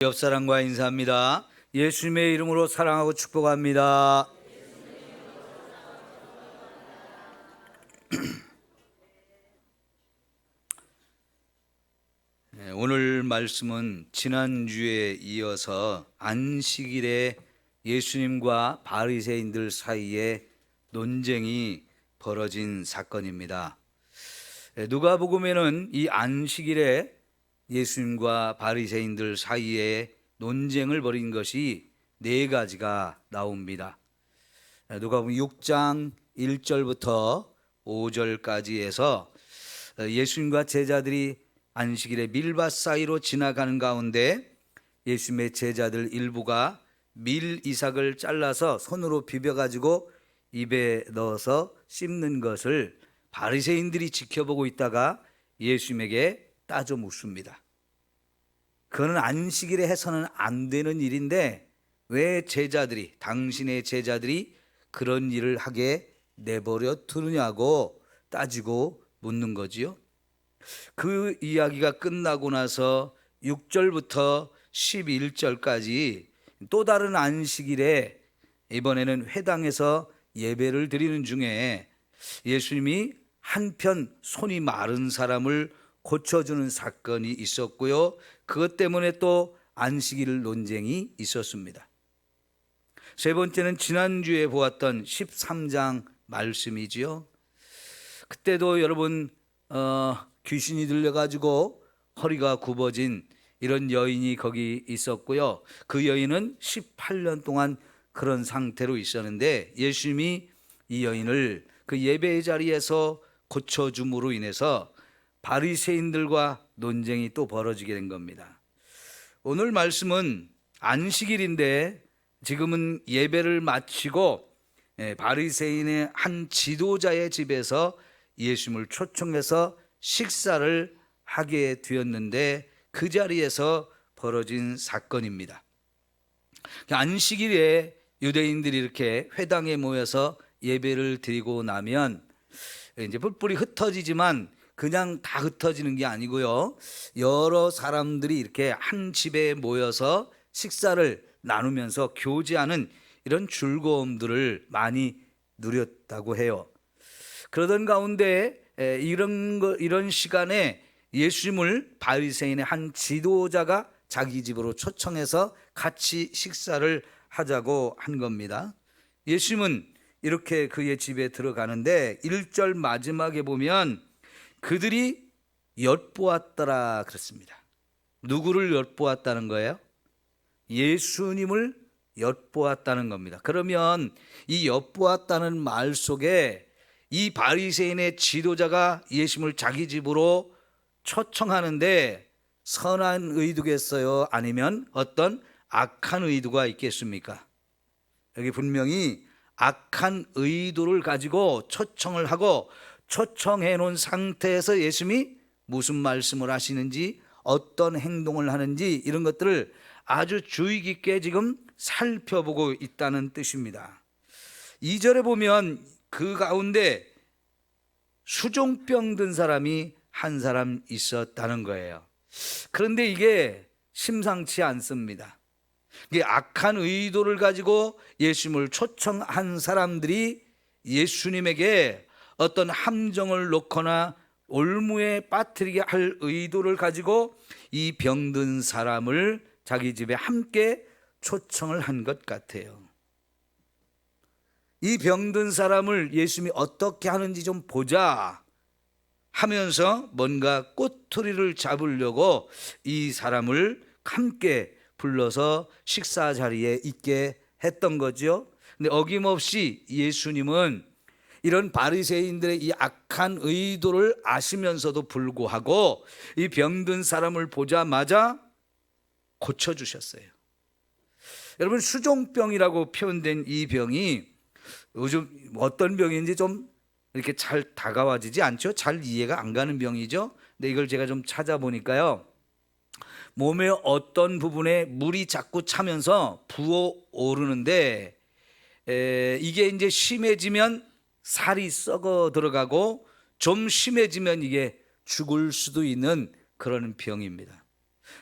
옆사람과 인사합니다. 예수님의 이름으로 사랑하고 축복합니다. 오늘 말씀은 지난주에 이어서 안식일에 예수님과 바리새인들 사이에 논쟁이 벌어진 사건입니다. 누가복음에는 이 안식일에 예수님과 바리새인들 사이에 논쟁을 벌인 것이 네 가지가 나옵니다. 누가복음 6장 1절부터 5절까지 해서 예수님과 제자들이 안식일에 밀밭 사이로 지나가는 가운데 예수님의 제자들 일부가 밀 이삭을 잘라서 손으로 비벼가지고 입에 넣어서 씹는 것을 바리새인들이 지켜보고 있다가 예수님에게 따져 묻습니다. 그거는 안식일에 해서는 안 되는 일인데 왜 당신의 제자들이 그런 일을 하게 내버려 두느냐고 따지고 묻는 거지요. 그 이야기가 끝나고 나서 6절부터 11절까지 또 다른 안식일에 이번에는 회당에서 예배를 드리는 중에 예수님이 한편 손이 마른 사람을 고쳐주는 사건이 있었고요. 그것 때문에 또 안식일 논쟁이 있었습니다. 세 번째는 지난주에 보았던 13장 말씀이지요. 그때도 여러분 귀신이 들려가지고 허리가 굽어진 이런 여인이 거기 있었고요. 그 여인은 18년 동안 그런 상태로 있었는데 예수님이 이 여인을 그 예배의 자리에서 고쳐줌으로 인해서 바리새인들과 논쟁이 또 벌어지게 된 겁니다. 오늘 말씀은 안식일인데 지금은 예배를 마치고 바리새인의 한 지도자의 집에서 예수님을 초청해서 식사를 하게 되었는데 그 자리에서 벌어진 사건입니다. 안식일에 유대인들이 이렇게 회당에 모여서 예배를 드리고 나면 이제 뿔뿔이 흩어지지만 그냥 다 흩어지는 게 아니고요. 여러 사람들이 이렇게 한 집에 모여서 식사를 나누면서 교제하는 이런 즐거움들을 많이 누렸다고 해요. 그러던 가운데 이런 시간에 예수님을 바리새인의 한 지도자가 자기 집으로 초청해서 같이 식사를 하자고 한 겁니다. 예수님은 이렇게 그의 집에 들어가는데 1절 마지막에 보면 그들이 엿보았더라 그랬습니다. 누구를 엿보았다는 거예요? 예수님을 엿보았다는 겁니다. 그러면 이 엿보았다는 말 속에 이 바리새인의 지도자가 예수님을 자기 집으로 초청하는데 선한 의도겠어요? 아니면 어떤 악한 의도가 있겠습니까? 여기 분명히 악한 의도를 가지고 초청을 하고 초청해 놓은 상태에서 예수님이 무슨 말씀을 하시는지 어떤 행동을 하는지 이런 것들을 아주 주의 깊게 지금 살펴보고 있다는 뜻입니다. 2절에 보면 그 가운데 수종병 든 사람이 한 사람 있었다는 거예요. 그런데 이게 심상치 않습니다. 이게 악한 의도를 가지고 예수님을 초청한 사람들이 예수님에게 어떤 함정을 놓거나 올무에 빠뜨리게 할 의도를 가지고 이 병든 사람을 자기 집에 함께 초청을 한 것 같아요. 이 병든 사람을 예수님이 어떻게 하는지 좀 보자 하면서 뭔가 꼬투리를 잡으려고 이 사람을 함께 불러서 식사 자리에 있게 했던 거죠. 근데 어김없이 예수님은 이런 바리새인들의 이 악한 의도를 아시면서도 불구하고 이 병든 사람을 보자마자 고쳐주셨어요. 여러분, 수종병이라고 표현된 이 병이 요즘 어떤 병인지 좀 이렇게 잘 다가와지지 않죠? 잘 이해가 안 가는 병이죠. 근데 이걸 제가 좀 찾아보니까요, 몸의 어떤 부분에 물이 자꾸 차면서 부어오르는데 이게 이제 심해지면 살이 썩어 들어가고 좀 심해지면 이게 죽을 수도 있는 그런 병입니다.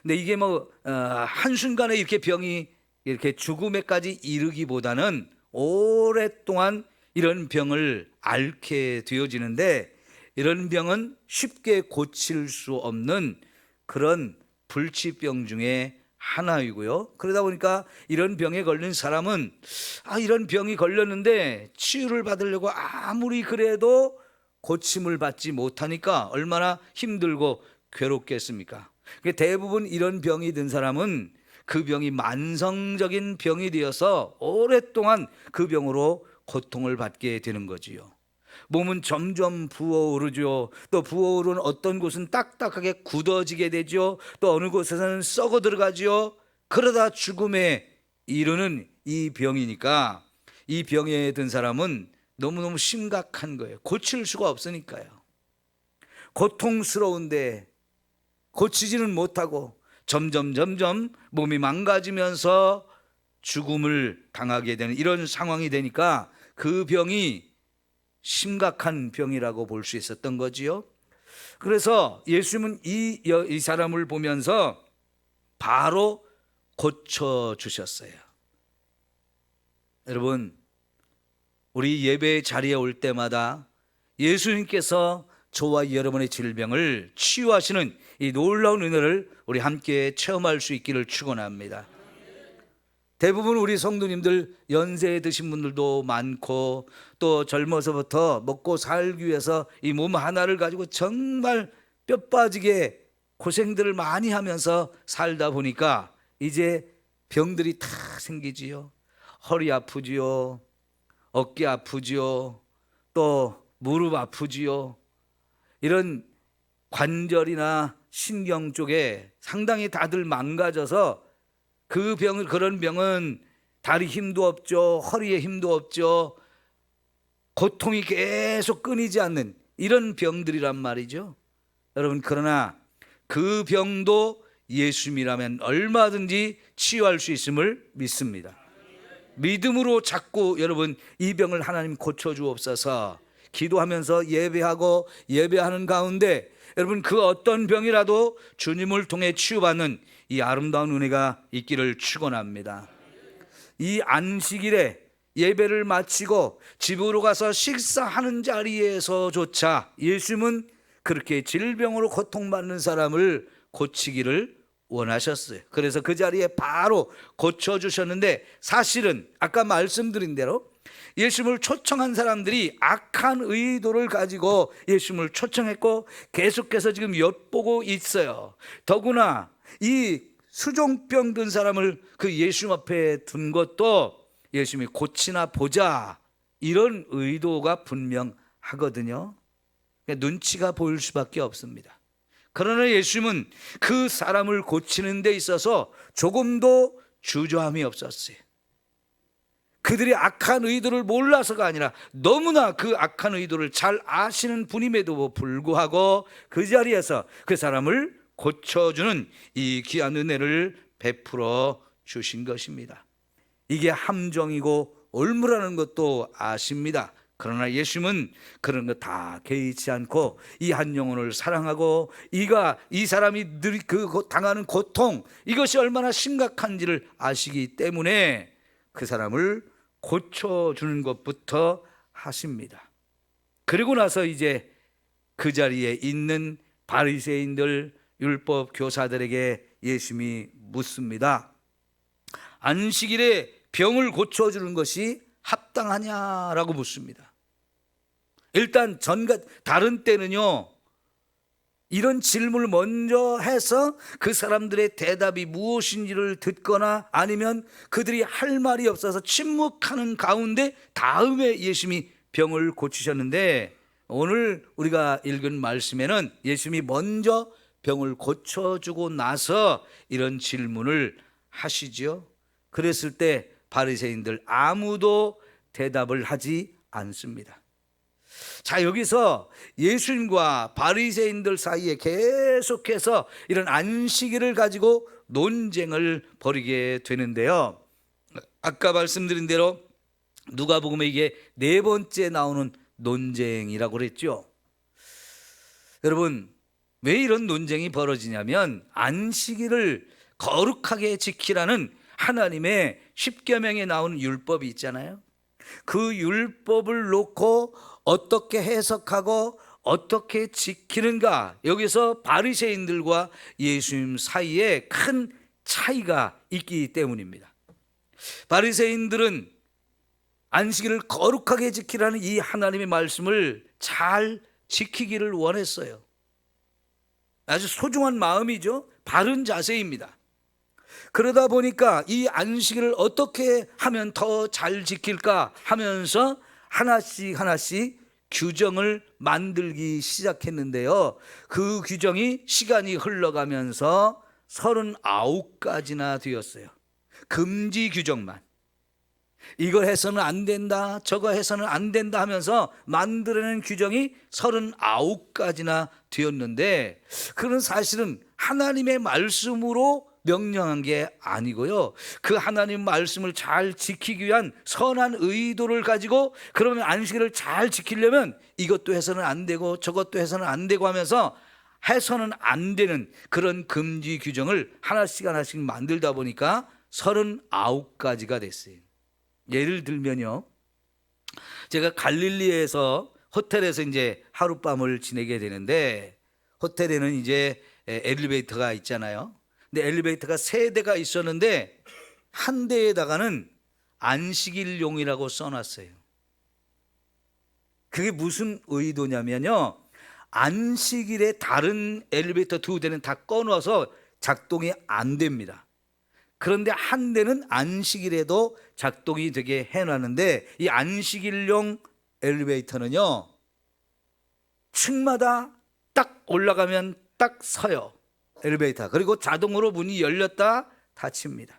근데 이게 뭐 한순간에 이렇게 병이 이렇게 죽음에까지 이르기보다는 오랫동안 이런 병을 앓게 되어지는데, 이런 병은 쉽게 고칠 수 없는 그런 불치병 중에 하나이고요. 그러다 보니까 이런 병에 걸린 사람은 이런 병이 걸렸는데 치유를 받으려고 아무리 그래도 고침을 받지 못하니까 얼마나 힘들고 괴롭겠습니까? 대부분 이런 병이 든 사람은 그 병이 만성적인 병이 되어서 오랫동안 그 병으로 고통을 받게 되는 거지요. 몸은 점점 부어오르죠. 또 부어오른 어떤 곳은 딱딱하게 굳어지게 되죠. 또 어느 곳에서는 썩어 들어가죠. 그러다 죽음에 이르는 이 병이니까, 이 병에 든 사람은 너무너무 심각한 거예요. 고칠 수가 없으니까요. 고통스러운데 고치지는 못하고 점점 몸이 망가지면서 죽음을 당하게 되는 이런 상황이 되니까 그 병이 심각한 병이라고 볼 수 있었던 거지요. 그래서 예수님은 이 사람을 보면서 바로 고쳐주셨어요. 여러분, 우리 예배 자리에 올 때마다 예수님께서 저와 여러분의 질병을 치유하시는 이 놀라운 은혜를 우리 함께 체험할 수 있기를 축원합니다. 대부분 우리 성도님들 연세 드신 분들도 많고, 또 젊어서부터 먹고 살기 위해서 이 몸 하나를 가지고 정말 뼈 빠지게 고생들을 많이 하면서 살다 보니까 이제 병들이 다 생기지요. 허리 아프지요, 어깨 아프지요, 또 무릎 아프지요. 이런 관절이나 신경 쪽에 상당히 다들 망가져서 그런 병은 다리 힘도 없죠, 허리에 힘도 없죠, 고통이 계속 끊이지 않는 이런 병들이란 말이죠. 여러분, 그러나 그 병도 예수님이라면 얼마든지 치유할 수 있음을 믿습니다. 믿음으로 자꾸 여러분 이 병을 하나님 고쳐주옵소서 기도하면서 예배하고 예배하는 가운데 여러분 그 어떤 병이라도 주님을 통해 치유받는 이 아름다운 은혜가 있기를 축원합니다. 이 안식일에 예배를 마치고 집으로 가서 식사하는 자리에서조차 예수님은 그렇게 질병으로 고통받는 사람을 고치기를 원하셨어요. 그래서 그 자리에 바로 고쳐주셨는데, 사실은 아까 말씀드린 대로 예수님을 초청한 사람들이 악한 의도를 가지고 예수님을 초청했고 계속해서 지금 엿보고 있어요. 더구나 이 수종병 든 사람을 그 예수님 앞에 둔 것도 예수님이 고치나 보자 이런 의도가 분명하거든요. 눈치가 보일 수밖에 없습니다. 그러나 예수님은 그 사람을 고치는 데 있어서 조금도 주저함이 없었어요. 그들이 악한 의도를 몰라서가 아니라 너무나 그 악한 의도를 잘 아시는 분임에도 불구하고 그 자리에서 그 사람을 고쳐주는 이 귀한 은혜를 베풀어 주신 것입니다. 이게 함정이고 올무라는 것도 아십니다. 그러나 예수님은 그런 거 다 개의치 않고 이 한 영혼을 사랑하고 이 사람이 늘 당하는 고통, 이것이 얼마나 심각한지를 아시기 때문에 그 사람을 고쳐주는 것부터 하십니다. 그리고 나서 이제 그 자리에 있는 바리새인들, 율법 교사들에게 예수님이 묻습니다. 안식일에 병을 고쳐주는 것이 합당하냐라고 묻습니다. 일단 다른 때는요, 이런 질문을 먼저 해서 그 사람들의 대답이 무엇인지를 듣거나 아니면 그들이 할 말이 없어서 침묵하는 가운데 다음에 예수님이 병을 고치셨는데, 오늘 우리가 읽은 말씀에는 예수님이 먼저 병을 고쳐주고 나서 이런 질문을 하시죠. 그랬을 때 바리새인들 아무도 대답을 하지 않습니다. 자, 여기서 예수님과 바리새인들 사이에 계속해서 이런 안식일을 가지고 논쟁을 벌이게 되는데요. 아까 말씀드린 대로 누가복음에 이게 네 번째 나오는 논쟁이라고 그랬죠. 여러분, 왜 이런 논쟁이 벌어지냐면 안식일을 거룩하게 지키라는 하나님의 십계명에 나오는 율법이 있잖아요. 그 율법을 놓고 어떻게 해석하고 어떻게 지키는가, 여기서 바리새인들과 예수님 사이에 큰 차이가 있기 때문입니다. 바리새인들은 안식일을 거룩하게 지키라는 이 하나님의 말씀을 잘 지키기를 원했어요. 아주 소중한 마음이죠. 바른 자세입니다. 그러다 보니까 이 안식일을 어떻게 하면 더 잘 지킬까 하면서 하나씩 하나씩 규정을 만들기 시작했는데요. 그 규정이 시간이 흘러가면서 39가지나 되었어요. 금지 규정만. 이거 해서는 안 된다, 저거 해서는 안 된다 하면서 만들어낸 규정이 39가지나 되었는데, 그건 사실은 하나님의 말씀으로 명령한 게 아니고요, 그 하나님 말씀을 잘 지키기 위한 선한 의도를 가지고, 그러면 안식일을 잘 지키려면 이것도 해서는 안 되고 저것도 해서는 안 되고 하면서 해서는 안 되는 그런 금지 규정을 하나씩 하나씩 만들다 보니까 39가지가 됐어요. 예를 들면요, 제가 갈릴리에서 호텔에서 이제 하룻밤을 지내게 되는데, 호텔에는 이제 엘리베이터가 있잖아요. 근데 엘리베이터가 3대가 있었는데 한 대에다가는 안식일용이라고 써놨어요. 그게 무슨 의도냐면요, 안식일에 다른 엘리베이터 2대는 다 꺼놔서 작동이 안 됩니다. 그런데 한 대는 안식일에도 작동이 되게 해놨는데, 이 안식일용 엘리베이터는요, 층마다 딱 올라가면 딱 서요, 엘리베이터. 그리고 자동으로 문이 열렸다 닫힙니다.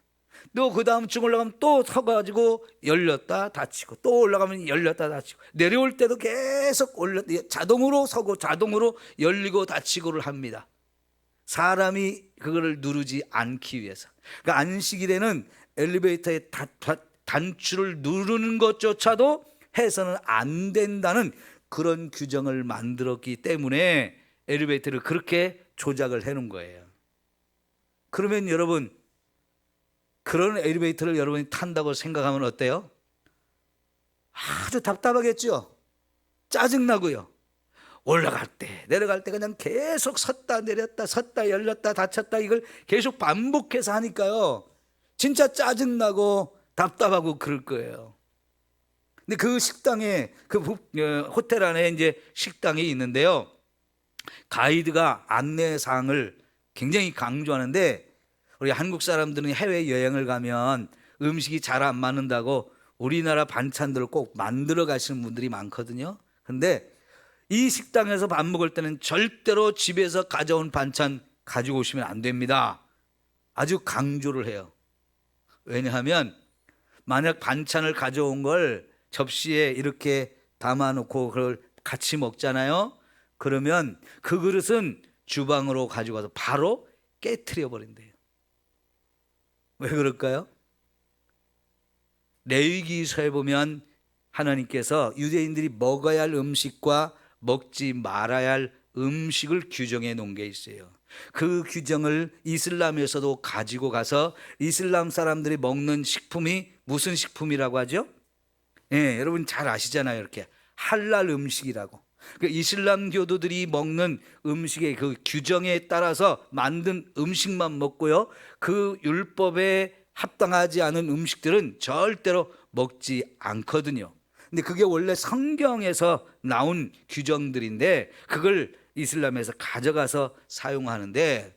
또 그 다음 층 올라가면 또 서가지고 열렸다 닫히고, 또 올라가면 열렸다 닫히고, 내려올 때도 계속 자동으로 서고 자동으로 열리고 닫히고를 합니다. 사람이 그거를 누르지 않기 위해서. 그러니까 안식일에는 엘리베이터의 단추를 누르는 것조차도 해서는 안 된다는 그런 규정을 만들었기 때문에 엘리베이터를 그렇게 조작을 해놓은 거예요. 그러면 여러분, 그런 엘리베이터를 여러분이 탄다고 생각하면 어때요? 아주 답답하겠죠? 짜증나고요. 올라갈 때 내려갈 때 그냥 계속 섰다 내렸다 섰다 열렸다 닫혔다, 이걸 계속 반복해서 하니까요, 진짜 짜증나고 답답하고 그럴 거예요. 근데 그 식당에, 그 호텔 안에 이제 식당이 있는데요, 가이드가 안내사항을 굉장히 강조하는데, 우리 한국 사람들은 해외 여행을 가면 음식이 잘 안 맞는다고 우리나라 반찬들을 꼭 만들어 가시는 분들이 많거든요. 근데 이 식당에서 밥 먹을 때는 절대로 집에서 가져온 반찬 가지고 오시면 안 됩니다. 아주 강조를 해요. 왜냐하면 만약 반찬을 가져온 걸 접시에 이렇게 담아놓고 그걸 같이 먹잖아요. 그러면 그 그릇은 주방으로 가져가서 바로 깨트려 버린대요. 왜 그럴까요? 레위기서에 보면 하나님께서 유대인들이 먹어야 할 음식과 먹지 말아야 할 음식을 규정해 놓은 게 있어요. 그 규정을 이슬람에서도 가지고 가서 이슬람 사람들이 먹는 식품이 무슨 식품이라고 하죠? 예, 여러분 잘 아시잖아요. 이렇게 할랄 음식이라고. 그 이슬람 교도들이 먹는 음식의 그 규정에 따라서 만든 음식만 먹고요, 그 율법에 합당하지 않은 음식들은 절대로 먹지 않거든요. 근데 그게 원래 성경에서 나온 규정들인데 그걸 이슬람에서 가져가서 사용하는데,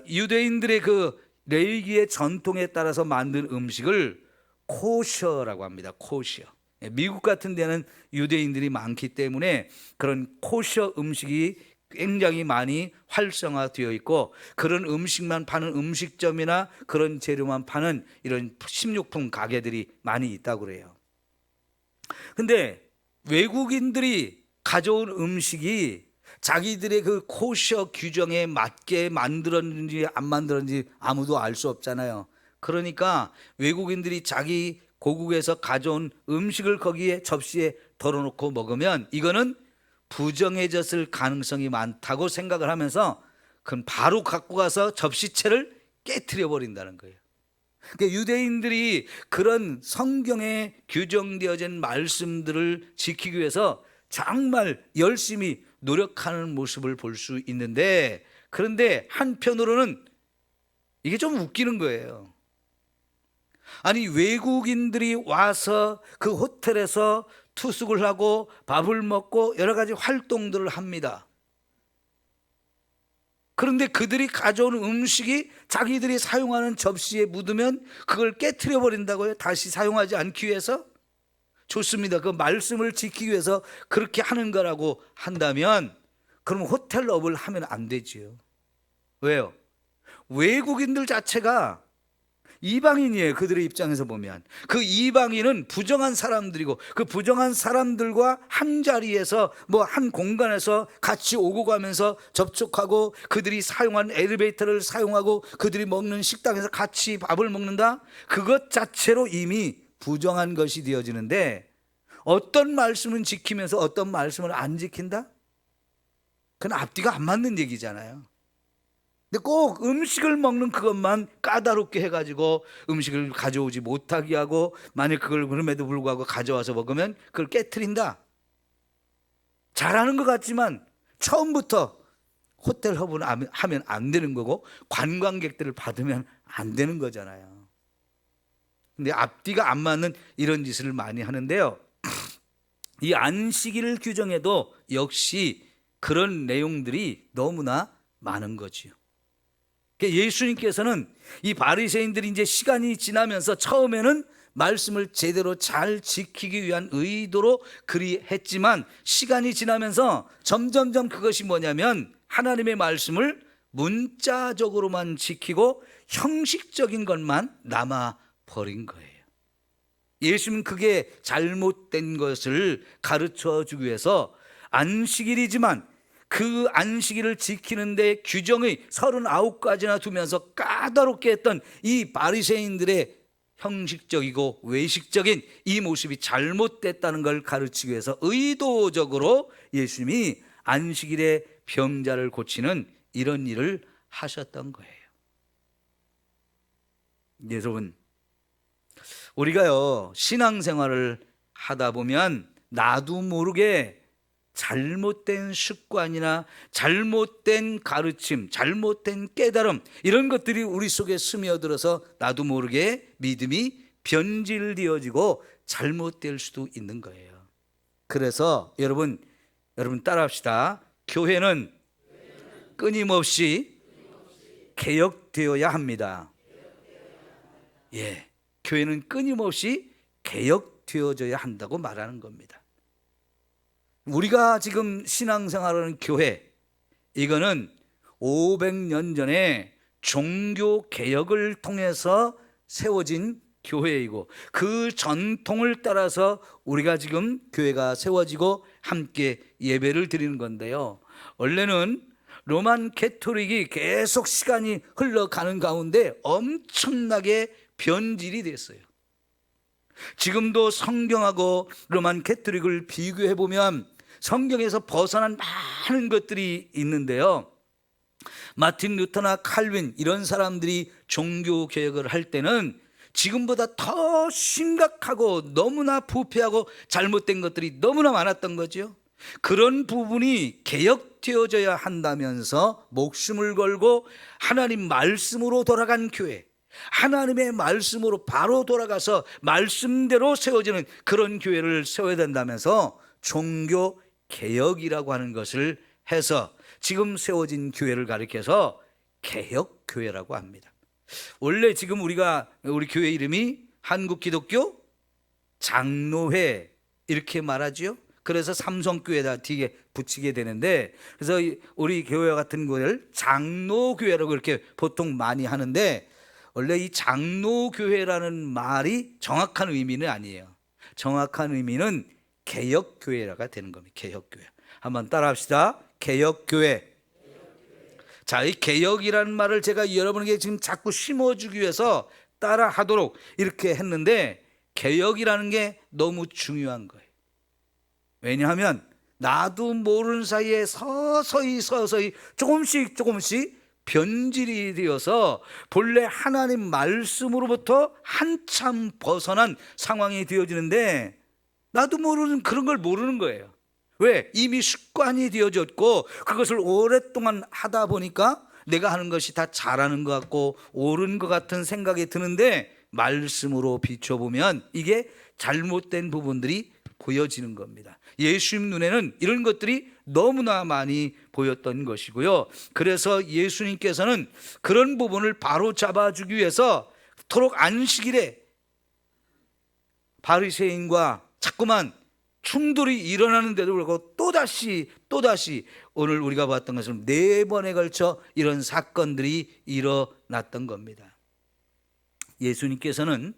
유대인들의 그 레위기의 전통에 따라서 만든 음식을 코셔라고 합니다. 코셔. 미국 같은 데는 유대인들이 많기 때문에 그런 코셔 음식이 굉장히 많이 활성화되어 있고, 그런 음식만 파는 음식점이나 그런 재료만 파는 이런 식료품 가게들이 많이 있다고 그래요. 근데 외국인들이 가져온 음식이 자기들의 그 코셔 규정에 맞게 만들었는지 안 만들었는지 아무도 알 수 없잖아요. 그러니까 외국인들이 자기 고국에서 가져온 음식을 거기에 접시에 덜어놓고 먹으면 이거는 부정해졌을 가능성이 많다고 생각을 하면서 그건 바로 갖고 가서 접시채를 깨트려 버린다는 거예요. 그러니까 유대인들이 그런 성경에 규정되어진 말씀들을 지키기 위해서 정말 열심히 노력하는 모습을 볼 수 있는데, 그런데 한편으로는 이게 좀 웃기는 거예요. 아니, 외국인들이 와서 그 호텔에서 투숙을 하고 밥을 먹고 여러 가지 활동들을 합니다. 그런데 그들이 가져온 음식이 자기들이 사용하는 접시에 묻으면 그걸 깨트려 버린다고요? 다시 사용하지 않기 위해서? 좋습니다. 그 말씀을 지키기 위해서 그렇게 하는 거라고 한다면 그럼 호텔업을 하면 안 되지요. 왜요? 외국인들 자체가 이방인이에요. 그들의 입장에서 보면 그 이방인은 부정한 사람들이고, 그 부정한 사람들과 한 자리에서 뭐 한 공간에서 같이 오고 가면서 접촉하고, 그들이 사용한 엘리베이터를 사용하고 그들이 먹는 식당에서 같이 밥을 먹는다, 그것 자체로 이미 부정한 것이 되어지는데, 어떤 말씀은 지키면서 어떤 말씀을 안 지킨다? 그건 앞뒤가 안 맞는 얘기잖아요. 근데 꼭 음식을 먹는 그것만 까다롭게 해가지고 음식을 가져오지 못하게 하고, 만약 그걸 그럼에도 불구하고 가져와서 먹으면 그걸 깨트린다. 잘하는 것 같지만 처음부터 호텔 허브는 하면 안 되는 거고 관광객들을 받으면 안 되는 거잖아요. 근데 앞뒤가 안 맞는 이런 짓을 많이 하는데요, 이 안식일 규정에도 역시 그런 내용들이 너무나 많은 거지요. 예수님께서는 이 바리새인들이 이제 시간이 지나면서 처음에는 말씀을 제대로 잘 지키기 위한 의도로 그리 했지만, 시간이 지나면서 점점점 그것이 뭐냐면 하나님의 말씀을 문자적으로만 지키고 형식적인 것만 남아 버린 거예요. 예수님은 그게 잘못된 것을 가르쳐 주기 위해서 안식일이지만 그 안식일을 지키는데 규정의 39가지나 두면서 까다롭게 했던 이 바리새인들의 형식적이고 외식적인 이 모습이 잘못됐다는 걸 가르치기 위해서 의도적으로 예수님이 안식일에 병자를 고치는 이런 일을 하셨던 거예요. 여러분, 우리가요 신앙생활을 하다 보면 나도 모르게 잘못된 습관이나 잘못된 가르침, 잘못된 깨달음, 이런 것들이 우리 속에 스며들어서 나도 모르게 믿음이 변질되어지고 잘못될 수도 있는 거예요. 그래서 여러분 따라합시다. 교회는 끊임없이 개혁되어야 합니다. 예, 교회는 끊임없이 개혁되어져야 한다고 말하는 겁니다. 우리가 지금 신앙생활하는 교회, 이거는 500년 전에 종교개혁을 통해서 세워진 교회이고, 그 전통을 따라서 우리가 지금 교회가 세워지고 함께 예배를 드리는 건데요, 원래는 로만 캐토릭이 계속 시간이 흘러가는 가운데 엄청나게 변질이 됐어요. 지금도 성경하고 로만 캐토릭을 비교해 보면 성경에서 벗어난 많은 것들이 있는데요, 마틴 루터나 칼빈 이런 사람들이 종교 개혁을 할 때는 지금보다 더 심각하고 너무나 부패하고 잘못된 것들이 너무나 많았던 거죠. 그런 부분이 개혁되어져야 한다면서 목숨을 걸고 하나님 말씀으로 돌아간 교회, 하나님의 말씀으로 바로 돌아가서 말씀대로 세워지는 그런 교회를 세워야 된다면서 종교 개혁이라고 하는 것을 해서 지금 세워진 교회를 가리켜서 개혁교회라고 합니다. 원래 지금 우리 교회 이름이 한국기독교 장로회 이렇게 말하죠. 그래서 삼성교회다 뒤에 붙이게 되는데, 그래서 우리 교회 같은 거를 장로교회라고 이렇게 보통 많이 하는데, 원래 이 장로교회라는 말이 정확한 의미는 아니에요. 정확한 의미는 개혁교회가 되는 겁니다. 개혁교회. 한번 따라 합시다. 개혁교회. 자, 이 개혁이라는 말을 제가 여러분에게 지금 자꾸 심어주기 위해서 따라 하도록 이렇게 했는데, 개혁이라는 게 너무 중요한 거예요. 왜냐하면 나도 모르는 사이에 서서히 조금씩 변질이 되어서 본래 하나님 말씀으로부터 한참 벗어난 상황이 되어지는데, 나도 모르는 그런 걸 모르는 거예요. 왜? 이미 습관이 되어졌고 그것을 오랫동안 하다 보니까 내가 하는 것이 다 잘하는 것 같고 옳은 것 같은 생각이 드는데, 말씀으로 비춰보면 이게 잘못된 부분들이 보여지는 겁니다. 예수님 눈에는 이런 것들이 너무나 많이 보였던 것이고요. 그래서 예수님께서는 그런 부분을 바로 잡아주기 위해서 토록 안식일에 바리새인과 자꾸만 충돌이 일어나는데도 불구하고 또다시 오늘 우리가 봤던 것처럼 4번에 걸쳐 이런 사건들이 일어났던 겁니다. 예수님께서는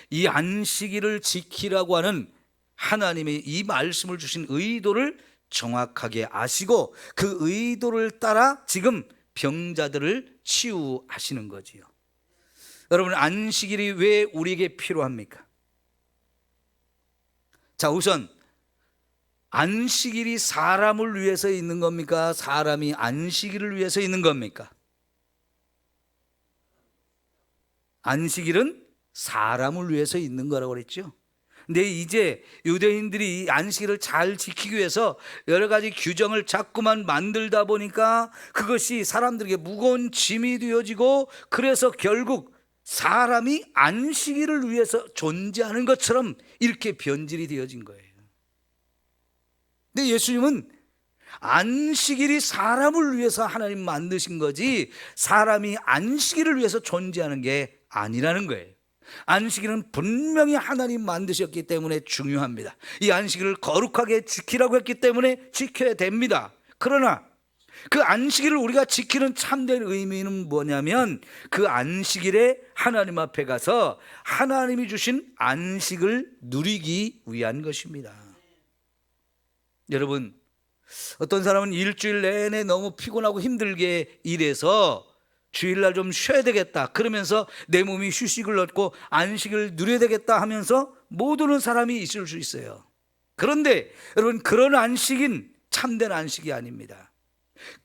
이 안식일을 지키라고 하는 하나님의 이 말씀을 주신 의도를 정확하게 아시고 그 의도를 따라 지금 병자들을 치유하시는 거지요. 여러분, 안식일이 왜 우리에게 필요합니까? 자, 우선 안식일이 사람을 위해서 있는 겁니까? 사람이 안식일을 위해서 있는 겁니까? 안식일은 사람을 위해서 있는 거라고 그랬죠. 근데 이제 유대인들이 이 안식일을 잘 지키기 위해서 여러 가지 규정을 자꾸만 만들다 보니까 그것이 사람들에게 무거운 짐이 되어지고, 그래서 결국 사람이 안식일을 위해서 존재하는 것처럼 이렇게 변질이 되어진 거예요. 근데 예수님은 안식일이 사람을 위해서 하나님 만드신 거지 사람이 안식일을 위해서 존재하는 게 아니라는 거예요. 안식일은 분명히 하나님 만드셨기 때문에 중요합니다. 이 안식일을 거룩하게 지키라고 했기 때문에 지켜야 됩니다. 그러나 그 안식일을 우리가 지키는 참된 의미는 뭐냐면, 그 안식일에 하나님 앞에 가서 하나님이 주신 안식을 누리기 위한 것입니다. 여러분, 어떤 사람은 일주일 내내 너무 피곤하고 힘들게 일해서 주일날 좀 쉬어야 되겠다 그러면서 내 몸이 휴식을 얻고 안식을 누려야 되겠다 하면서 못 오는 사람이 있을 수 있어요. 그런데 여러분, 그런 안식인 참된 안식이 아닙니다.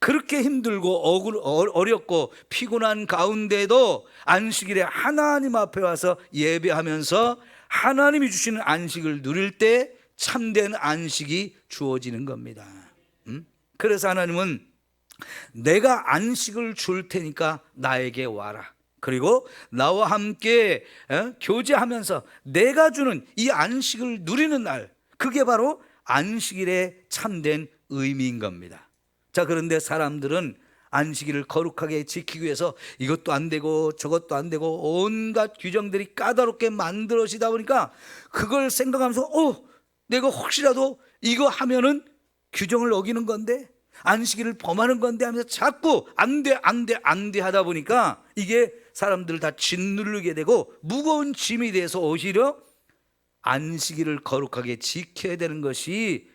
그렇게 힘들고 어렵고 피곤한 가운데도 안식일에 하나님 앞에 와서 예배하면서 하나님이 주시는 안식을 누릴 때 참된 안식이 주어지는 겁니다. 그래서 하나님은 내가 안식을 줄 테니까 나에게 와라, 그리고 나와 함께 교제하면서 내가 주는 이 안식을 누리는 날, 그게 바로 안식일의 참된 의미인 겁니다. 자, 그런데 사람들은 안식일을 거룩하게 지키기 위해서 이것도 안 되고 저것도 안 되고 온갖 규정들이 까다롭게 만들어지다 보니까 그걸 생각하면서 내가 혹시라도 이거 하면은 규정을 어기는 건데, 안식일을 범하는 건데 하면서 자꾸 안 돼 하다 보니까 이게 사람들을 다 짓누르게 되고 무거운 짐이 돼서 오히려 안식일을 거룩하게 지켜야 되는 것이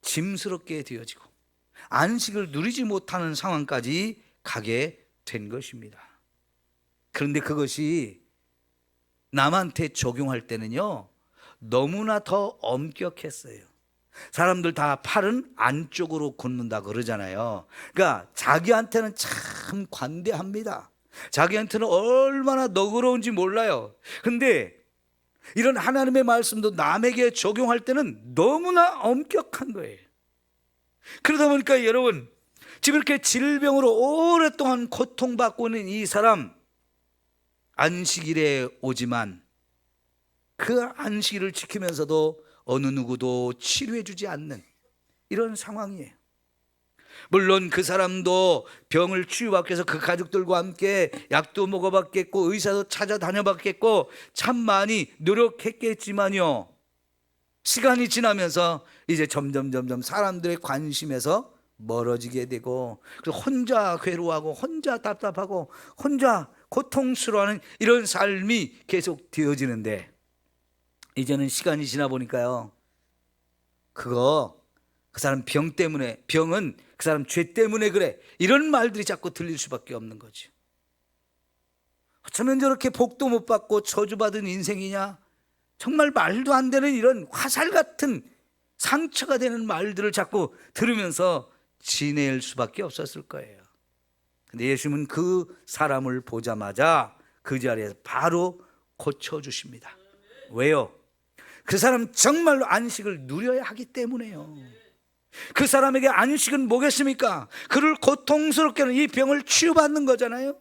짐스럽게 되어지고 안식을 누리지 못하는 상황까지 가게 된 것입니다. 그런데 그것이 남한테 적용할 때는요 너무나 더 엄격했어요. 사람들 다 팔은 안쪽으로 굽는다 그러잖아요. 그러니까 자기한테는 참 관대합니다. 자기한테는 얼마나 너그러운지 몰라요. 근데 이런 하나님의 말씀도 남에게 적용할 때는 너무나 엄격한 거예요. 그러다 보니까 여러분, 지금 이렇게 질병으로 오랫동안 고통받고 있는 이 사람, 안식일에 오지만 그 안식일을 지키면서도 어느 누구도 치료해 주지 않는 이런 상황이에요. 물론 그 사람도 병을 치유받기 위해서 그 가족들과 함께 약도 먹어봤겠고 의사도 찾아다녀봤겠고 참 많이 노력했겠지만요, 시간이 지나면서 이제 점점 사람들의 관심에서 멀어지게 되고, 그래서 혼자 괴로워하고 혼자 답답하고 혼자 고통스러워하는 이런 삶이 계속 되어지는데, 이제는 시간이 지나 보니까요, 그 사람 병 때문에, 병은 그 사람 죄 때문에 그래, 이런 말들이 자꾸 들릴 수밖에 없는 거죠. 어쩌면 저렇게 복도 못 받고 저주받은 인생이냐, 정말 말도 안 되는 이런 화살 같은 상처가 되는 말들을 자꾸 들으면서 지낼 수밖에 없었을 거예요. 근데 예수님은 그 사람을 보자마자 그 자리에서 바로 고쳐주십니다. 왜요? 그 사람 정말로 안식을 누려야 하기 때문에요. 그 사람에게 안식은 뭐겠습니까? 그를 고통스럽게 하는 이 병을 치유받는 거잖아요.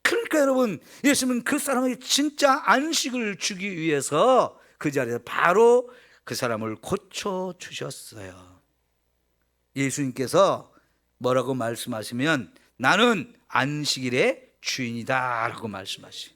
그러니까 여러분, 예수님은 그 사람에게 진짜 안식을 주기 위해서 그 자리에서 바로 그 사람을 고쳐주셨어요. 예수님께서 뭐라고 말씀하시면 나는 안식일의 주인이다 라고 말씀하시죠.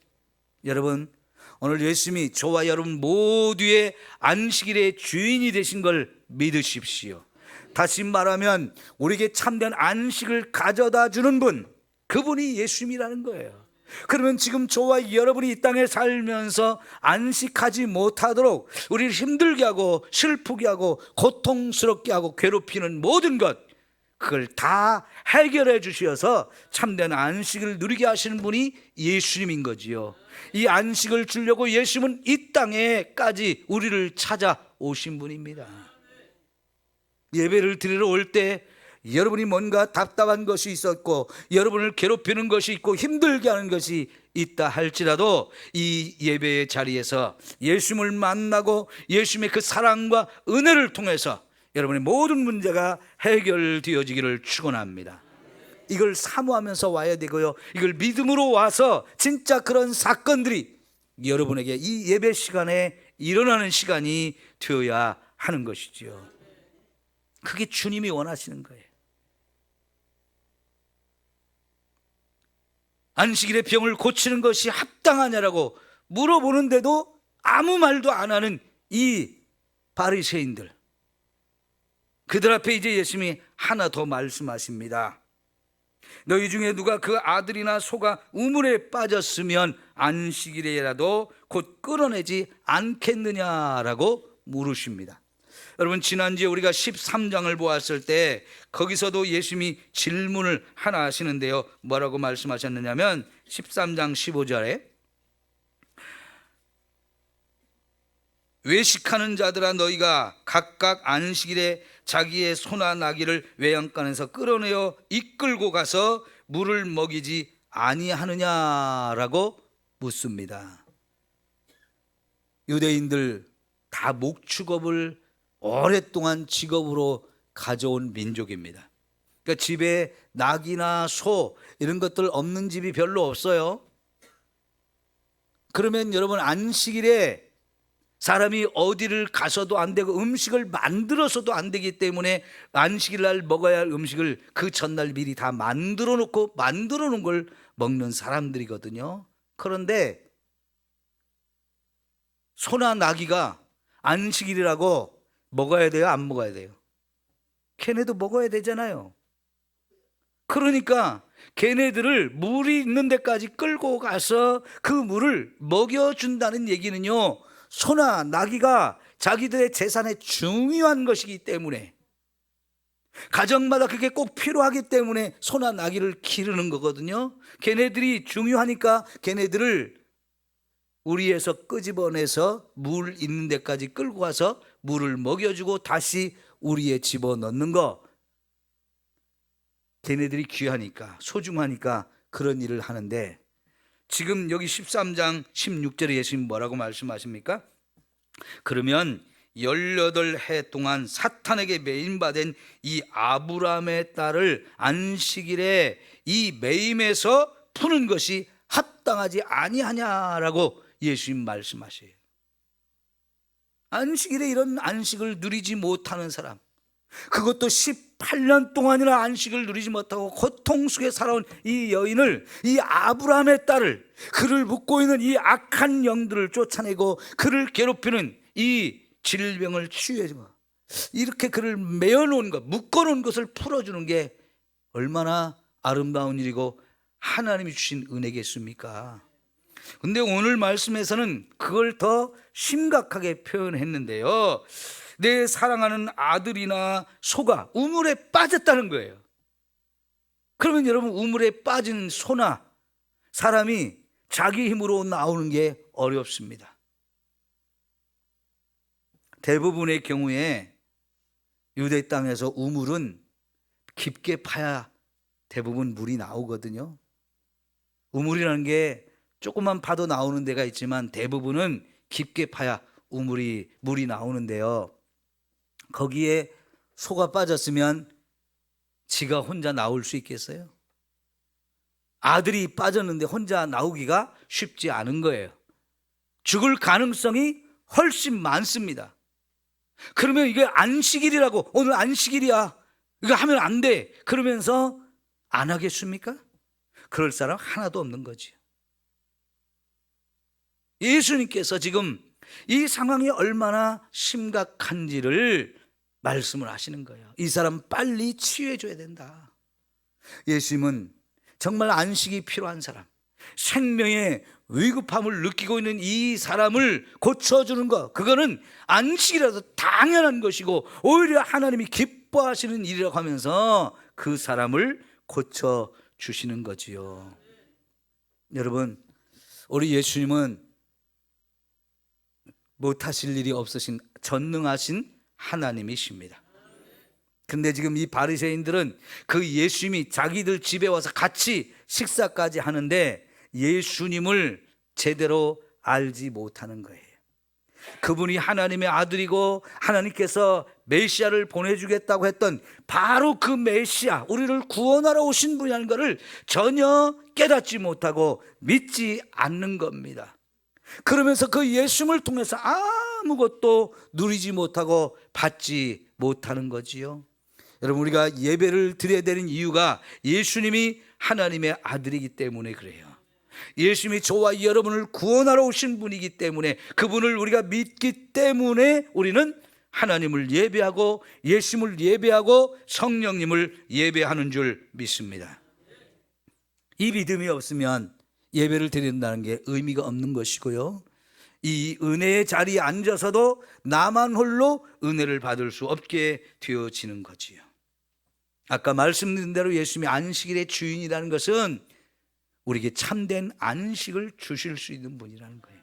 여러분, 오늘 예수님이 저와 여러분 모두의 안식일의 주인이 되신 걸 믿으십시오. 다시 말하면 우리에게 참된 안식을 가져다 주는 분, 그분이 예수님이라는 거예요. 그러면 지금 저와 여러분이 이 땅에 살면서 안식하지 못하도록 우리를 힘들게 하고 슬프게 하고 고통스럽게 하고 괴롭히는 모든 것, 그걸 다 해결해 주셔서 참된 안식을 누리게 하시는 분이 예수님인 거지요. 이 안식을 주려고 예수님은 이 땅에까지 우리를 찾아오신 분입니다. 예배를 드리러 올 때 여러분이 뭔가 답답한 것이 있었고 여러분을 괴롭히는 것이 있고 힘들게 하는 것이 있다 할지라도 이 예배의 자리에서 예수님을 만나고 예수님의 그 사랑과 은혜를 통해서 여러분의 모든 문제가 해결되어지기를 축원합니다. 이걸 사모하면서 와야 되고요, 이걸 믿음으로 와서 진짜 그런 사건들이 여러분에게 이 예배 시간에 일어나는 시간이 되어야 하는 것이지요. 그게 주님이 원하시는 거예요. 안식일의 병을 고치는 것이 합당하냐라고 물어보는데도 아무 말도 안 하는 이 바리새인들, 그들 앞에 이제 예수님이 하나 더 말씀하십니다. 너희 중에 누가 그 아들이나 소가 우물에 빠졌으면 안식일에라도 곧 끌어내지 않겠느냐라고 물으십니다. 여러분, 지난주에 우리가 13장을 보았을 때 거기서도 예수님이 질문을 하나 하시는데요, 뭐라고 말씀하셨느냐면 13장 15절에 외식하는 자들아, 너희가 각각 안식일에 자기의 소나 나귀를 외양간에서 끌어내어 이끌고 가서 물을 먹이지 아니하느냐라고 묻습니다. 유대인들 다 목축업을 오랫동안 직업으로 가져온 민족입니다. 그러니까 집에 낙이나 소 이런 것들 없는 집이 별로 없어요. 그러면 여러분, 안식일에 사람이 어디를 가서도 안 되고 음식을 만들어서도 안 되기 때문에 안식일 날 먹어야 할 음식을 그 전날 미리 다 만들어 놓고 만들어 놓은 걸 먹는 사람들이거든요. 그런데 소나 나귀가 안식일이라고 먹어야 돼요, 안 먹어야 돼요? 걔네도 먹어야 되잖아요. 그러니까 걔네들을 물이 있는 데까지 끌고 가서 그 물을 먹여준다는 얘기는요, 소나 나귀가 자기들의 재산에 중요한 것이기 때문에, 가정마다 그게 꼭 필요하기 때문에 소나 나귀를 기르는 거거든요. 걔네들이 중요하니까 걔네들을 우리에서 끄집어내서 물 있는 데까지 끌고 가서 물을 먹여주고 다시 우리에 집어넣는 거, 걔네들이 귀하니까 소중하니까 그런 일을 하는데, 지금 여기 13장 16절에 예수님 뭐라고 말씀하십니까? 그러면 18해 동안 사탄에게 매임받은 이 아브라함의 딸을 안식일에 이 매임에서 푸는 것이 합당하지 아니하냐라고 예수님 말씀하셔요. 안식일에 이런 안식을 누리지 못하는 사람, 그것도 18년 동안이나 안식을 누리지 못하고 고통 속에 살아온 이 여인을, 이 아브라함의 딸을, 그를 묶고 있는 이 악한 영들을 쫓아내고 그를 괴롭히는 이 질병을 치유해주고 이렇게 그를 메어놓은 것, 묶어놓은 것을 풀어주는 게 얼마나 아름다운 일이고 하나님이 주신 은혜겠습니까? 근데 오늘 말씀에서는 그걸 더 심각하게 표현했는데요, 내 사랑하는 아들이나 소가 우물에 빠졌다는 거예요. 그러면 여러분, 우물에 빠진 소나 사람이 자기 힘으로 나오는 게 어렵습니다. 대부분의 경우에 유대 땅에서 우물은 깊게 파야 대부분 물이 나오거든요. 우물이라는 게 조금만 파도 나오는 데가 있지만 대부분은 깊게 파야 물이 나오는데요. 거기에 소가 빠졌으면 지가 혼자 나올 수 있겠어요? 아들이 빠졌는데 혼자 나오기가 쉽지 않은 거예요. 죽을 가능성이 훨씬 많습니다. 그러면 이게 안식일이라고, 오늘 안식일이야, 이거 하면 안 돼, 그러면서 안 하겠습니까? 그럴 사람 하나도 없는 거지요. 예수님께서 지금 이 상황이 얼마나 심각한지를 말씀을 하시는 거예요. 이 사람 빨리 치유해 줘야 된다. 예수님은 정말 안식이 필요한 사람, 생명의 위급함을 느끼고 있는 이 사람을 고쳐주는 것, 그거는 안식이라도 당연한 것이고 오히려 하나님이 기뻐하시는 일이라고 하면서 그 사람을 고쳐주시는 거지요. 여러분, 우리 예수님은 못하실 일이 없으신 전능하신 하나님이십니다. 근데 지금 이 바리새인들은 그 예수님이 자기들 집에 와서 같이 식사까지 하는데 예수님을 제대로 알지 못하는 거예요. 그분이 하나님의 아들이고 하나님께서 메시아를 보내주겠다고 했던 바로 그 메시아, 우리를 구원하러 오신 분이라는 것을 전혀 깨닫지 못하고 믿지 않는 겁니다. 그러면서 그 예수님을 통해서 아무것도 누리지 못하고 받지 못하는 거지요. 여러분, 우리가 예배를 드려야 되는 이유가 예수님이 하나님의 아들이기 때문에 그래요. 예수님이 저와 여러분을 구원하러 오신 분이기 때문에, 그분을 우리가 믿기 때문에 우리는 하나님을 예배하고 예수님을 예배하고 성령님을 예배하는 줄 믿습니다. 이 믿음이 없으면 예배를 드린다는 게 의미가 없는 것이고요, 이 은혜의 자리에 앉아서도 나만 홀로 은혜를 받을 수 없게 되어지는 거지요. 아까 말씀드린 대로 예수님이 안식일의 주인이라는 것은 우리에게 참된 안식을 주실 수 있는 분이라는 거예요.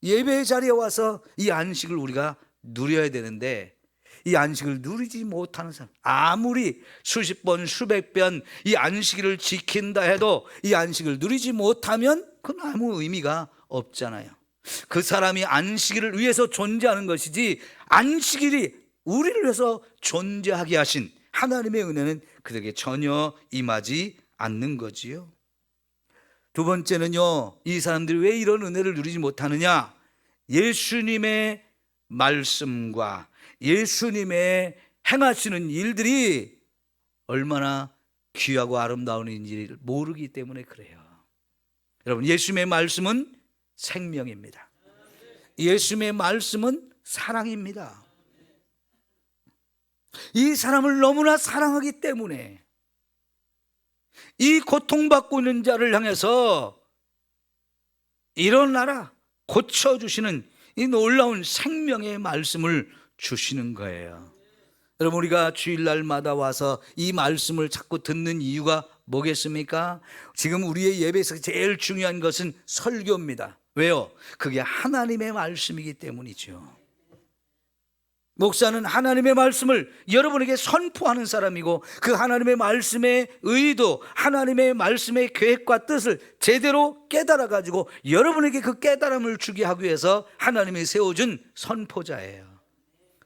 예배의 자리에 와서 이 안식을 우리가 누려야 되는데, 이 안식을 누리지 못하는 사람, 아무리 수십 번 수백 번 이 안식일을 지킨다 해도 이 안식을 누리지 못하면 그건 아무 의미가 없잖아요. 그 사람이 안식일을 위해서 존재하는 것이지, 안식일이 우리를 위해서 존재하게 하신 하나님의 은혜는 그들에게 전혀 임하지 않는 거지요. 두 번째는요, 이 사람들이 왜 이런 은혜를 누리지 못하느냐? 예수님의 말씀과 예수님의 행하시는 일들이 얼마나 귀하고 아름다운 일인지를 모르기 때문에 그래요. 여러분, 예수님의 말씀은 생명입니다. 예수님의 말씀은 사랑입니다. 이 사람을 너무나 사랑하기 때문에 이 고통받고 있는 자를 향해서 일어나라, 고쳐주시는 이 놀라운 생명의 말씀을 주시는 거예요. 여러분, 우리가 주일날마다 와서 이 말씀을 자꾸 듣는 이유가 뭐겠습니까? 지금 우리의 예배에서 제일 중요한 것은 설교입니다. 왜요? 그게 하나님의 말씀이기 때문이죠. 목사는 하나님의 말씀을 여러분에게 선포하는 사람이고, 그 하나님의 말씀의 의도, 하나님의 말씀의 계획과 뜻을 제대로 깨달아가지고 여러분에게 그 깨달음을 주게 하기 위해서 하나님이 세워준 선포자예요.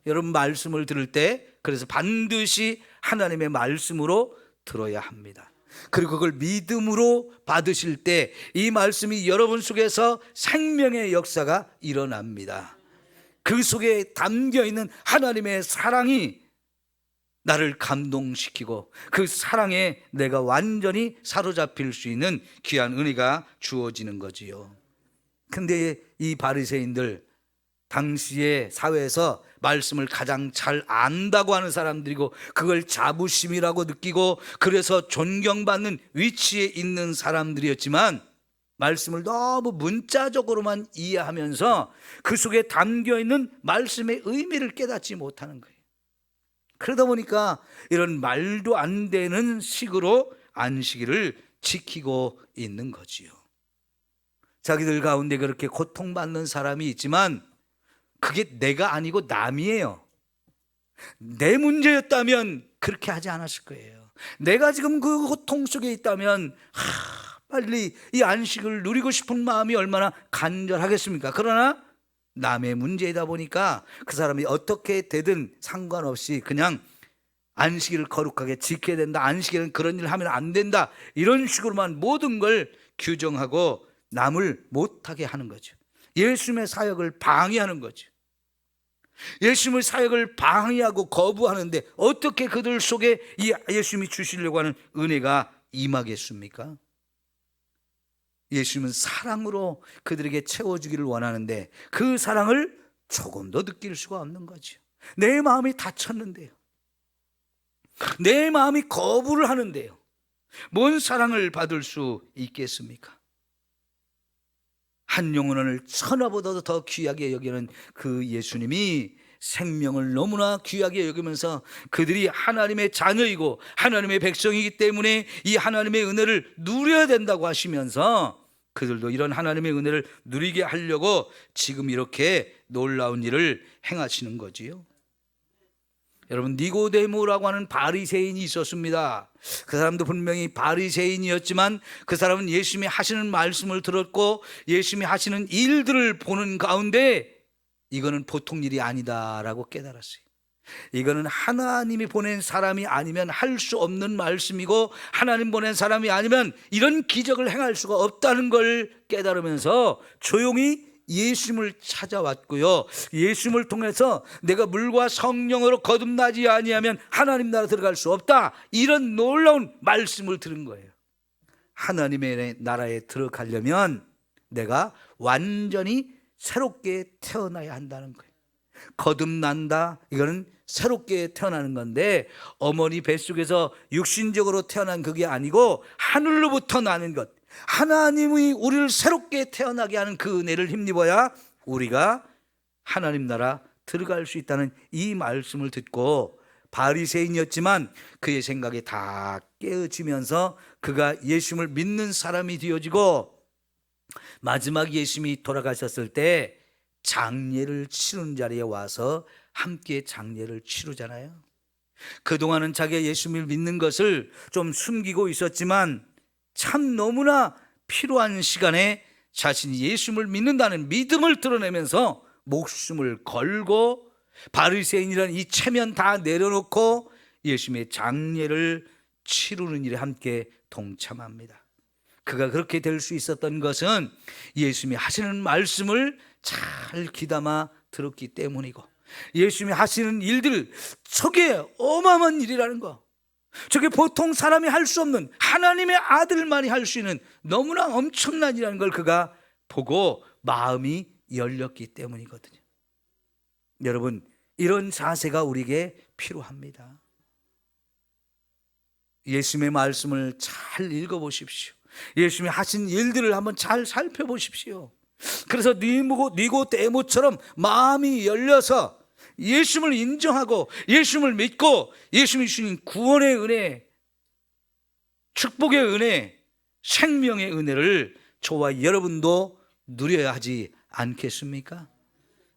여러분, 말씀을 들을 때 그래서 반드시 하나님의 말씀으로 들어야 합니다. 그리고 그걸 믿음으로 받으실 때 이 말씀이 여러분 속에서 생명의 역사가 일어납니다. 그 속에 담겨있는 하나님의 사랑이 나를 감동시키고 그 사랑에 내가 완전히 사로잡힐 수 있는 귀한 은혜가 주어지는 거지요. 근데 이 바리새인들, 당시의 사회에서 말씀을 가장 잘 안다고 하는 사람들이고, 그걸 자부심이라고 느끼고 그래서 존경받는 위치에 있는 사람들이었지만, 말씀을 너무 문자적으로만 이해하면서 그 속에 담겨있는 말씀의 의미를 깨닫지 못하는 거예요. 그러다 보니까 이런 말도 안 되는 식으로 안식일을 지키고 있는 거지요. 자기들 가운데 그렇게 고통받는 사람이 있지만 그게 내가 아니고 남이에요. 내 문제였다면 그렇게 하지 않았을 거예요. 내가 지금 그 고통 속에 있다면 빨리 이 안식을 누리고 싶은 마음이 얼마나 간절하겠습니까? 그러나 남의 문제이다 보니까 그 사람이 어떻게 되든 상관없이 그냥 안식일을 거룩하게 지켜야 된다, 안식일은 그런 일을 하면 안 된다, 이런 식으로만 모든 걸 규정하고 남을 못하게 하는 거죠. 예수님의 사역을 방해하는 거죠. 예수님의 사역을 방해하고 거부하는데 어떻게 그들 속에 이 예수님이 주시려고 하는 은혜가 임하겠습니까? 예수님은 사랑으로 그들에게 채워주기를 원하는데 그 사랑을 조금도 느낄 수가 없는 거죠. 내 마음이 다쳤는데요, 내 마음이 거부를 하는데요, 뭔 사랑을 받을 수 있겠습니까? 한 영혼을 천하보다도 더 귀하게 여기는 그 예수님이 생명을 너무나 귀하게 여기면서 그들이 하나님의 자녀이고 하나님의 백성이기 때문에 이 하나님의 은혜를 누려야 된다고 하시면서 그들도 이런 하나님의 은혜를 누리게 하려고 지금 이렇게 놀라운 일을 행하시는 거지요. 여러분, 니고데모라고 하는 바리새인이 있었습니다. 그 사람도 분명히 바리새인이었지만 그 사람은 예수님이 하시는 말씀을 들었고 예수님이 하시는 일들을 보는 가운데 이거는 보통 일이 아니다라고 깨달았어요. 이거는 하나님이 보낸 사람이 아니면 할 수 없는 말씀이고 하나님 보낸 사람이 아니면 이런 기적을 행할 수가 없다는 걸 깨달으면서 조용히 예수님을 찾아왔고요, 예수님을 통해서 내가 물과 성령으로 거듭나지 아니하면 하나님 나라 들어갈 수 없다, 이런 놀라운 말씀을 들은 거예요. 하나님의 나라에 들어가려면 내가 완전히 새롭게 태어나야 한다는 거예요. 거듭난다, 이거는 새롭게 태어나는 건데 어머니 뱃속에서 육신적으로 태어난 그게 아니고 하늘로부터 나는 것, 하나님이 우리를 새롭게 태어나게 하는 그 은혜를 힘입어야 우리가 하나님 나라 들어갈 수 있다는 이 말씀을 듣고 바리새인이었지만 그의 생각이 다 깨어지면서 그가 예수님을 믿는 사람이 되어지고 마지막 예수님이 돌아가셨을 때 장례를 치르는 자리에 와서 함께 장례를 치르잖아요. 그동안은 자기가 예수님을 믿는 것을 좀 숨기고 있었지만 참 너무나 필요한 시간에 자신이 예수님을 믿는다는 믿음을 드러내면서 목숨을 걸고 바리새인이라는 이 체면 다 내려놓고 예수님의 장례를 치르는 일에 함께 동참합니다. 그가 그렇게 될 수 있었던 것은 예수님이 하시는 말씀을 잘 귀담아 들었기 때문이고 예수님이 하시는 일들, 저게 어마어마한 일이라는 거, 저게 보통 사람이 할 수 없는 하나님의 아들만이 할 수 있는 너무나 엄청난 일이라는 걸 그가 보고 마음이 열렸기 때문이거든요. 여러분, 이런 자세가 우리에게 필요합니다. 예수님의 말씀을 잘 읽어보십시오. 예수님이 하신 일들을 한번 잘 살펴보십시오. 그래서 니고데모처럼 마음이 열려서 예수님을 인정하고 예수님을 믿고 예수님이 주신 구원의 은혜, 축복의 은혜, 생명의 은혜를 저와 여러분도 누려야 하지 않겠습니까?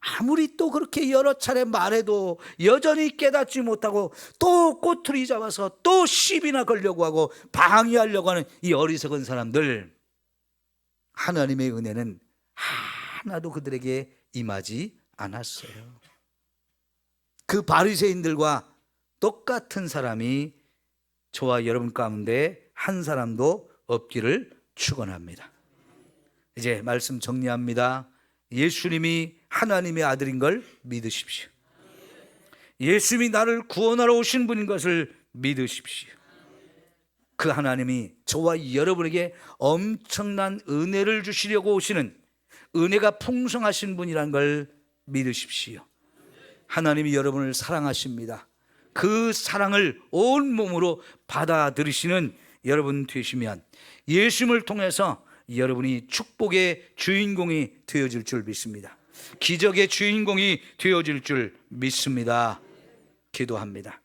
아무리 또 그렇게 여러 차례 말해도 여전히 깨닫지 못하고 또 꼬투리 잡아서 또 시비나 걸려고 하고 방해하려고 하는 이 어리석은 사람들, 하나님의 은혜는 하나도 그들에게 임하지 않았어요. 그 바리새인들과 똑같은 사람이 저와 여러분 가운데 한 사람도 없기를 축원합니다. 이제 말씀 정리합니다. 예수님이 하나님의 아들인 걸 믿으십시오. 예수님이 나를 구원하러 오신 분인 것을 믿으십시오. 그 하나님이 저와 여러분에게 엄청난 은혜를 주시려고 오시는 은혜가 풍성하신 분이란 걸 믿으십시오. 하나님이 여러분을 사랑하십니다. 그 사랑을 온몸으로 받아들이시는 여러분 되시면 예수님을 통해서 여러분이 축복의 주인공이 되어질 줄 믿습니다. 기적의 주인공이 되어질 줄 믿습니다. 기도합니다.